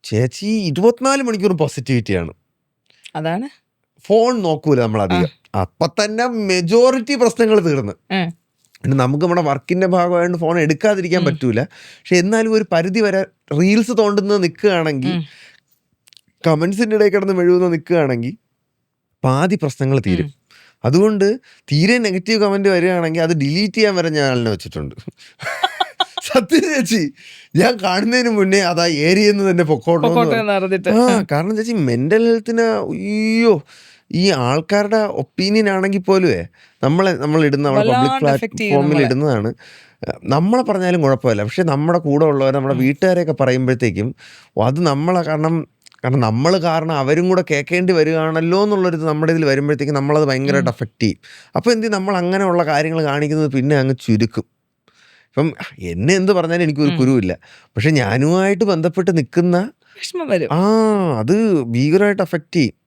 ചേച്ചി 24 മണിക്കൂറും പോസിറ്റിവിറ്റിയാണ്. അതാണ്. ഫോൺ നോക്കൂല നമ്മളധികം. അപ്പൊ തന്നെ മെജോറിറ്റി പ്രശ്നങ്ങൾ തീർന്ന്. പിന്നെ നമുക്ക് നമ്മുടെ വർക്കിന്റെ ഭാഗമായിട്ട് ഫോൺ എടുക്കാതിരിക്കാൻ പറ്റൂല. പക്ഷെ എന്നാലും ഒരു പരിധി വരെ റീൽസ് തോണ്ടുന്നത് നിൽക്കുകയാണെങ്കിൽ, കമന്റ്സിന്റെ ഇടയിൽ കിടന്ന് മെഴുകുന്ന നിൽക്കുകയാണെങ്കിൽ പാതി പ്രശ്നങ്ങൾ തീരും. അതുകൊണ്ട് തീരെ നെഗറ്റീവ് കമന്റ് വരികയാണെങ്കിൽ അത് ഡിലീറ്റ് ചെയ്യാൻ വരെ ഞാൻ ആളിനെ വെച്ചിട്ടുണ്ട്. സത്യം ചേച്ചി, ഞാൻ കാണുന്നതിന് മുന്നേ അതാ ഏരിയെന്ന് തന്നെ പൊക്കോട്ടോ. കാരണം ചേച്ചി മെന്റൽ ഹെൽത്തിന് അയ്യോ, ഈ ആൾക്കാരുടെ ഒപ്പീനിയൻ ആണെങ്കിൽ പോലും നമ്മൾ ഇടുന്ന നമ്മുടെ പബ്ലിക് പ്ലാറ്റ്ഫോമിൽ ഇടുന്നതാണ്. നമ്മളെ പറഞ്ഞാലും കുഴപ്പമില്ല, പക്ഷെ നമ്മുടെ കൂടെ ഉള്ളവർ, നമ്മുടെ വീട്ടുകാരെയൊക്കെ പറയുമ്പോഴത്തേക്കും അത് നമ്മളെ കാരണം നമ്മൾ കാരണം അവരും കൂടെ കേൾക്കേണ്ടി വരികയാണല്ലോ എന്നുള്ളൊരു നമ്മുടെ ഇതിൽ വരുമ്പോഴത്തേക്കും നമ്മളത് ഭയങ്കരമായിട്ട് അഫക്റ്റ് ചെയ്യും. അപ്പോൾ നമ്മൾ അങ്ങനെയുള്ള കാര്യങ്ങൾ കാണിക്കുന്നത് പിന്നെ അങ്ങ് ചുരുക്കും. ഇപ്പം എന്നെ എന്ത് പറഞ്ഞാലും എനിക്കൊരു കുരുവില്ല, പക്ഷെ ഞാനുമായിട്ട് ബന്ധപ്പെട്ട് നിൽക്കുന്ന വിഷമം വരും. അത് ഭീകരമായിട്ട് അഫക്റ്റ് ചെയ്യും.